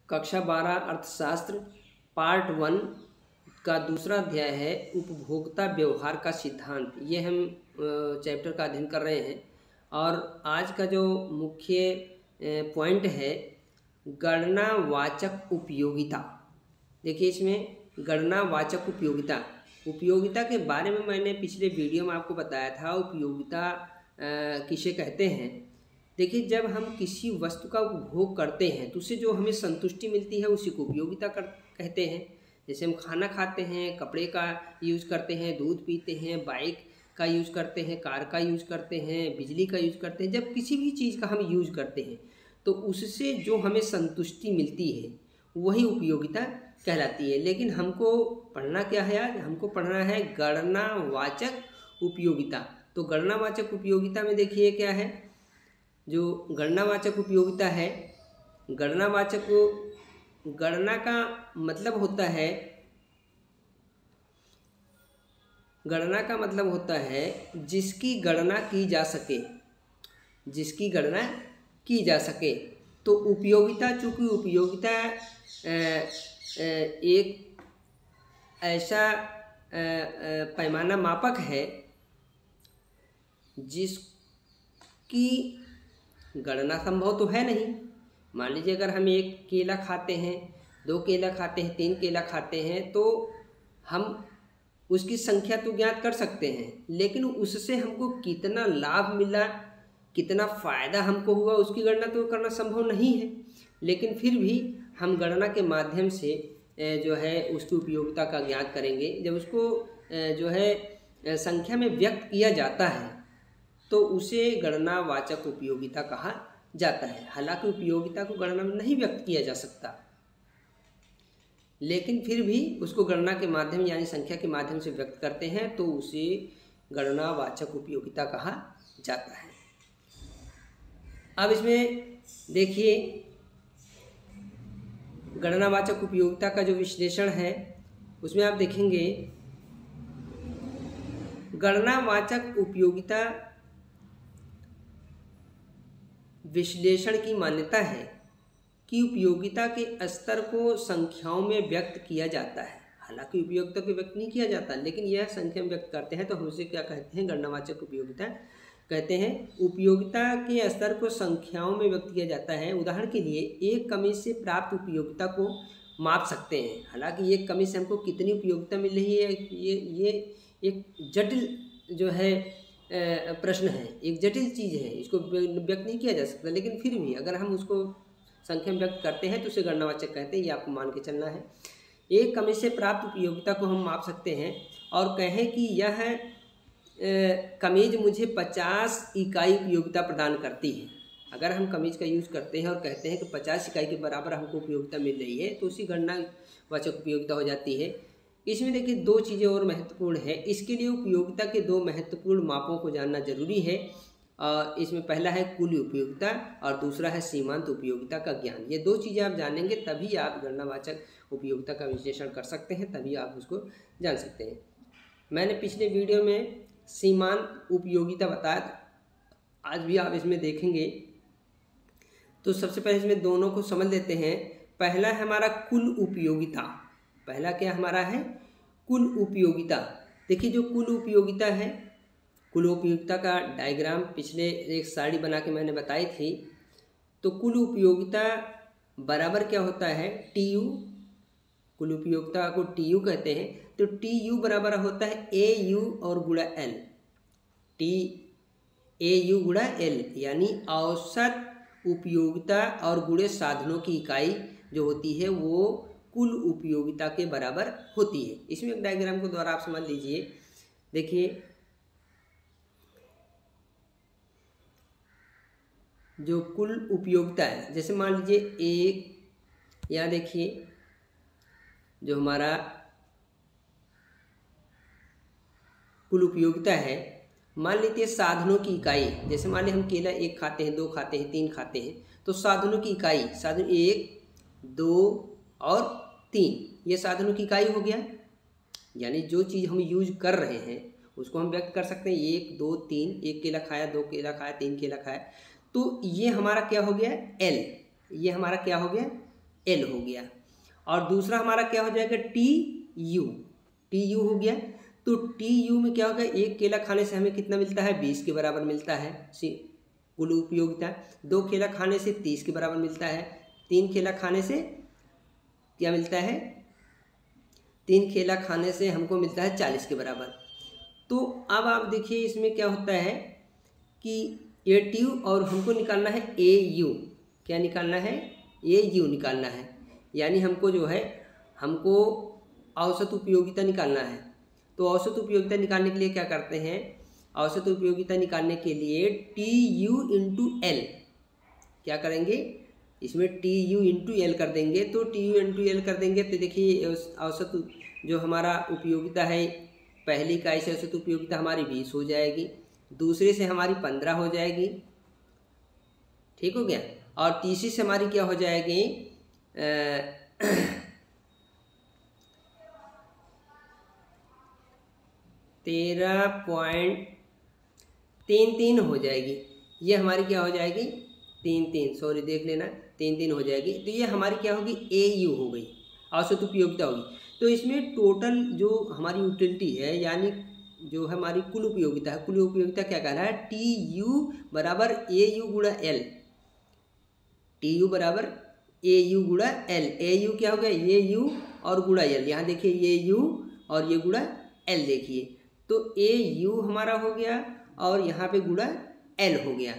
कक्षा 12 अर्थशास्त्र पार्ट 1 का दूसरा अध्याय है उपभोक्ता व्यवहार का सिद्धांत। ये हम चैप्टर का अध्ययन कर रहे हैं और आज का जो मुख्य पॉइंट है गणनावाचक उपयोगिता। देखिए इसमें गणनावाचक उपयोगिता के बारे में मैंने पिछले वीडियो में आपको बताया था। उपयोगिता किसे कहते हैं? देखिए जब हम किसी वस्तु का उपभोग करते हैं तो उससे जो हमें संतुष्टि मिलती है उसी को उपयोगिता कहते हैं। जैसे हम खाना खाते हैं, कपड़े का यूज़ करते हैं, दूध पीते हैं, बाइक का यूज़ करते हैं, कार का यूज़ करते हैं, बिजली का यूज़ करते हैं। जब किसी भी चीज़ का हम यूज़ करते हैं तो उससे जो हमें संतुष्टि मिलती है वही उपयोगिता कहलाती है। लेकिन हमको पढ़ना क्या है? आज हमको पढ़ना है गणनावाचक उपयोगिता। तो गणनावाचक उपयोगिता में देखिए क्या है, जो गणनावाचक उपयोगिता है, गणना का मतलब होता है जिसकी गणना की जा सके। तो उपयोगिता, चूँकि उपयोगिता एक ऐसा पैमाना मापक है जिसकी गणना संभव तो है नहीं। मान लीजिए अगर हम 1 केला खाते हैं, 2 केला खाते हैं, 3 केला खाते हैं तो हम उसकी संख्या तो ज्ञात कर सकते हैं, लेकिन उससे हमको कितना लाभ मिला, कितना फ़ायदा हमको हुआ, उसकी गणना तो करना संभव नहीं है। लेकिन फिर भी हम गणना के माध्यम से जो है उसकी उपयोगिता का ज्ञात करेंगे। जब उसको जो है संख्या में व्यक्त किया जाता है तो उसे गणनावाचक उपयोगिता कहा जाता है। हालांकि उपयोगिता को गणना में नहीं व्यक्त किया जा सकता, लेकिन फिर भी उसको गणना के माध्यम यानी संख्या के माध्यम से व्यक्त करते हैं तो उसे गणनावाचक उपयोगिता कहा जाता है। अब इसमें देखिए गणनावाचक उपयोगिता का जो विश्लेषण है उसमें आप देखेंगे गणनावाचक उपयोगिता विश्लेषण की मान्यता है कि उपयोगिता के स्तर को संख्याओं में व्यक्त किया जाता है। हालांकि उपयोगिता को व्यक्त नहीं किया जाता, लेकिन यह संख्या में व्यक्त करते हैं तो हम उसे क्या कहते हैं? गणनावाचक उपयोगिता कहते हैं। उपयोगिता के स्तर को संख्याओं में व्यक्त किया जाता है। उदाहरण के लिए एक कमीज से प्राप्त उपयोगिता को माप सकते हैं। हालांकि एक कमीज से हमको कितनी उपयोगिता मिल रही है ये एक जटिल जो है प्रश्न है, एक जटिल चीज़ है, इसको व्यक्त नहीं किया जा सकता। लेकिन फिर भी अगर हम उसको संख्या में व्यक्त करते हैं तो उसे गणनावाचक कहते हैं। ये आपको मान के चलना है। एक कमीज से प्राप्त उपयोगिता को हम माप सकते हैं और कहें कि यह कमीज मुझे 50 इकाई उपयोगिता प्रदान करती है। अगर हम कमीज का यूज़ करते हैं और कहते हैं कि 50 इकाई के बराबर हमको उपयोगिता मिल रही है तो उसी गणनावाचक उपयोगिता हो जाती है। इसमें देखिए 2 चीज़ें और महत्वपूर्ण है। इसके लिए उपयोगिता के 2 महत्वपूर्ण मापों को जानना जरूरी है। इसमें पहला है कुल उपयोगिता और दूसरा है सीमांत उपयोगिता का ज्ञान। ये 2 चीज़ें आप जानेंगे तभी आप गणनावाचक उपयोगिता का विश्लेषण कर सकते हैं, तभी आप उसको जान सकते हैं। मैंने पिछले वीडियो में सीमांत उपयोगिता बताया था, आज भी आप इसमें देखेंगे। तो सबसे पहले इसमें दोनों को समझ लेते हैं। पहला है हमारा कुल उपयोगिता। पहला क्या हमारा है? कुल उपयोगिता। देखिए जो कुल उपयोगिता है, कुल उपयोगिता का डायग्राम पिछले एक साड़ी बना के मैंने बताई थी। तो कुल उपयोगिता बराबर क्या होता है? TU। कुल उपयोगिता को TU कहते हैं। तो TU बराबर होता है AU और गुणा L। AU गुणा L यानी औसत उपयोगिता और गुणे साधनों की इकाई जो होती है वो कुल उपयोगिता के बराबर होती है। इसमें एक डायग्राम को द्वारा आप समझ लीजिए। देखिए जो कुल उपयोगिता है, जैसे मान लीजिए एक, यहाँ देखिए जो हमारा कुल उपयोगिता है, मान लीजिए साधनों की इकाई, जैसे मान लीजिए हम केला 1 खाते हैं, 2 खाते हैं, 3 खाते हैं, तो साधनों की इकाई, साधन 1, 2 और 3, ये साधनों की इकाई हो गया। यानी जो चीज़ हम यूज कर रहे हैं उसको हम व्यक्त कर सकते हैं 1, 2, 3। 1 केला खाया, 2 केला खाया, 3 केला खाया, तो ये हमारा क्या हो गया? L। ये हमारा क्या हो गया? एल हो गया। और दूसरा हमारा क्या हो जाएगा, टी यू हो गया। तो टी यू में क्या होगा, एक केला खाने से हमें कितना मिलता है, 20 के बराबर मिलता है कुल उपयोगिता। 2 केला खाने से 30 के बराबर मिलता है। 3 केला खाने से क्या मिलता है, 3 केला खाने से हमको मिलता है 40 के बराबर। तो अब आप देखिए इसमें क्या होता है कि ए टी यू और हमको निकालना है ए यू। क्या निकालना है, ए यू निकालना है। यानी हमको जो है हमको औसत उपयोगिता निकालना है। तो औसत उपयोगिता निकालने के लिए क्या करते हैं, औसत उपयोगिता निकालने के लिए टी यू इंटू एल क्या करेंगे, इसमें टी यू इंटू एल कर देंगे। तो टी यू इंटू एल कर देंगे तो देखिए औसत जो हमारा उपयोगिता है, पहली इकाई से औसत उपयोगिता हमारी 20 हो जाएगी, दूसरे से हमारी 15 हो जाएगी, ठीक हो गया। और तीसरी से हमारी क्या हो जाएगी 13.33 हो जाएगी। ये हमारी क्या हो जाएगी 3 सॉरी देख लेना 3 हो जाएगी। तो ये हमारी क्या होगी, ए यू हो गई, औसत उपयोगिता होगी। तो इसमें टोटल जो हमारी यूटिलिटी है, यानी जो हमारी कुल उपयोगिता है, कुल उपयोगिता क्या कह रहा है, टी यू बराबर ए यू गुणा एल, टी यू बराबर ए यू गुणा एल। ए यू क्या हो गया, ए यू और गुणा एल। यहाँ देखिए ए यू और ये गुणा एल देखिए, तो ए यू हमारा हो गया और यहाँ पे गुणा एल हो गया।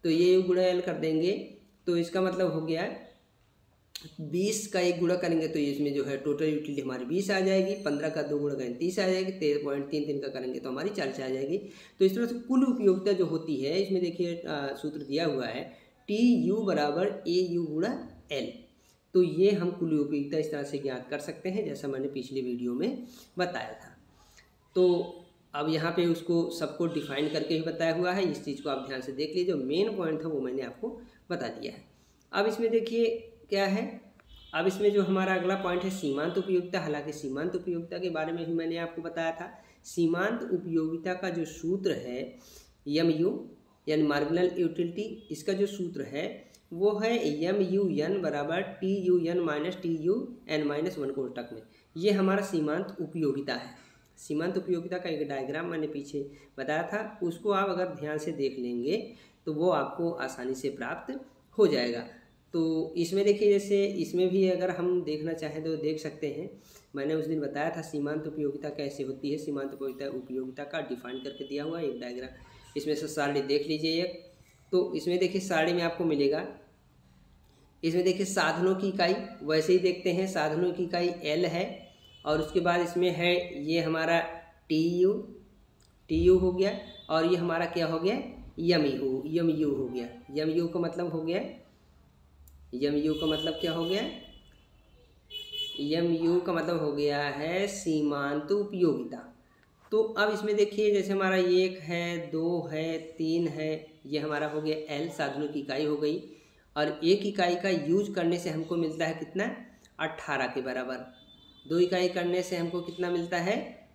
तो ये यू गुणा एल कर देंगे तो इसका मतलब हो गया 20 का 1 गुणा करेंगे तो इसमें जो है टोटल यूटिलिटी हमारी 20 आ जाएगी। 15 का 2 गुणा करेंगे 30 आ जाएगी। 13.33 का करेंगे तो हमारी 40 आ जाएगी। तो इस तरह से कुल उपयोगिता जो होती है, इसमें देखिए सूत्र दिया हुआ है टी यू बराबर ए यू गुणा एल। तो ये हम कुल उपयोगिता इस तरह से ज्ञात कर सकते हैं, जैसा मैंने पिछले वीडियो में बताया था। तो अब यहाँ पे उसको सबको डिफाइन करके ही बताया हुआ है, इस चीज़ को आप ध्यान से देख लीजिए। जो मेन पॉइंट था वो मैंने आपको बता दिया है। अब इसमें देखिए क्या है, अब इसमें जो हमारा अगला पॉइंट है सीमांत उपयोगिता। हालांकि सीमांत उपयोगिता के बारे में भी मैंने आपको बताया था। सीमांत उपयोगिता का जो सूत्र है एम यू यानी मार्जिनल यूटिलिटी, इसका जो सूत्र है वो है एम यू एन बराबर T U N minus T U N minus 1 कोष्टक में। ये हमारा सीमांत उपयोगिता है। सीमांत उपयोगिता का एक डायग्राम मैंने पीछे बताया था, उसको आप अगर ध्यान से देख लेंगे तो वो आपको आसानी से प्राप्त हो जाएगा। तो इसमें देखिए जैसे इसमें भी अगर हम देखना चाहें तो देख सकते हैं। मैंने उस दिन बताया था सीमांत उपयोगिता कैसे होती है। सीमांत उपयोगिता का डिफाइन करके दिया हुआ एक डायग्राम, इसमें से सारणी देख लीजिए एक। तो इसमें देखिए सारणी में आपको मिलेगा, इसमें देखिए साधनों की इकाई वैसे ही देखते हैं, साधनों की इकाई एल है और उसके बाद इसमें है ये हमारा टी यू हो गया और ये हमारा क्या हो गया एम यू हो गया। एम यू का मतलब हो गया, एम यू का मतलब क्या हो गया, एम यू का मतलब हो गया है सीमांत उपयोगिता। तो अब इसमें देखिए जैसे हमारा 1 है 2 है 3 है, ये हमारा हो गया एल, साधनों की इकाई हो गई। और 1 इकाई का यूज करने से हमको मिलता है कितना 18 के बराबर। 2 इकाई करने से हमको कितना मिलता है,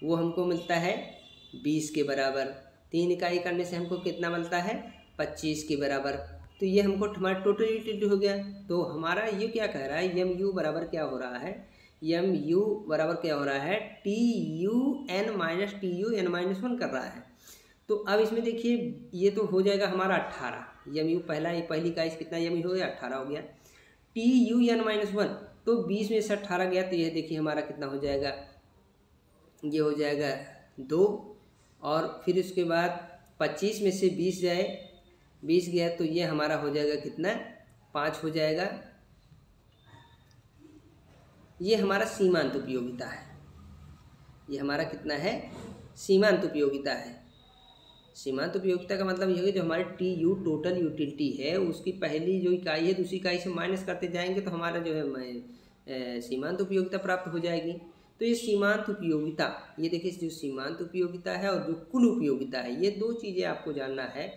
वो हमको मिलता है 20 के बराबर। 3 इकाई करने से हमको कितना मिलता है 25 के बराबर। तो ये हमको हमारा टोटल यूटिलिटी हो गया। तो हमारा ये क्या कह रहा है, एम यू बराबर क्या हो रहा है, एम यू बराबर क्या हो रहा है T U N minus T U N minus 1 कर रहा है। तो अब इसमें देखिए ये तो हो जाएगा हमारा 18। एम यू पहली इकाई कितना एम यू हो गया 18 हो गया। टी यू एन माइनस 1 तो 20 में से 18 गया तो ये देखिए हमारा कितना हो जाएगा, ये हो जाएगा 2। और फिर उसके बाद 25 में से 20 गया तो ये हमारा हो जाएगा कितना 5 हो जाएगा। ये हमारा सीमांत उपयोगिता है। ये हमारा कितना है सीमांत उपयोगिता है। सीमांत उपयोगिता का मतलब ये है जो हमारे टी यू टोटल यूटिलिटी है उसकी पहली जो इकाई है दूसरी इकाई से माइनस करते जाएंगे तो हमारा जो है सीमांत उपयोगिता प्राप्त हो जाएगी। तो ये सीमांत उपयोगिता, ये देखिए जो सीमांत उपयोगिता है और जो कुल उपयोगिता है, ये 2 चीज़ें आपको जानना है।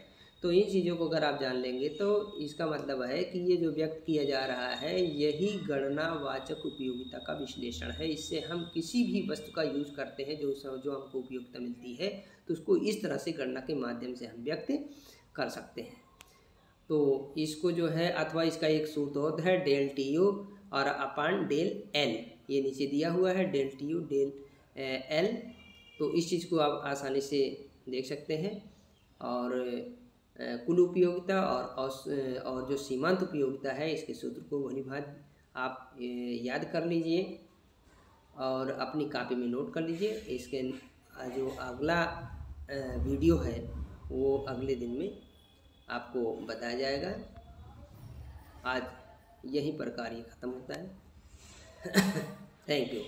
तो इन चीज़ों को अगर आप जान लेंगे तो इसका मतलब है कि ये जो व्यक्त किया जा रहा है यही गणनावाचक उपयोगिता का विश्लेषण है। इससे हम किसी भी वस्तु का यूज करते हैं जो हमको उपयोगिता मिलती है तो उसको इस तरह से गणना के माध्यम से हम व्यक्त कर सकते हैं। तो इसको जो है, अथवा इसका एक सूत्र होता है डेल टी यू और अपान डेल एल, ये नीचे दिया हुआ है del T U del L. तो इस चीज़ को आप आसानी से देख सकते हैं। और कुल उपयोगिता और जो सीमांत उपयोगिता है, इसके सूत्र को भली भांति आप याद कर लीजिए और अपनी कॉपी में नोट कर लीजिए। इसके जो अगला वीडियो है वो अगले दिन में आपको बताया जाएगा। आज यहीं पर कार्य ख़त्म होता है। Thank you.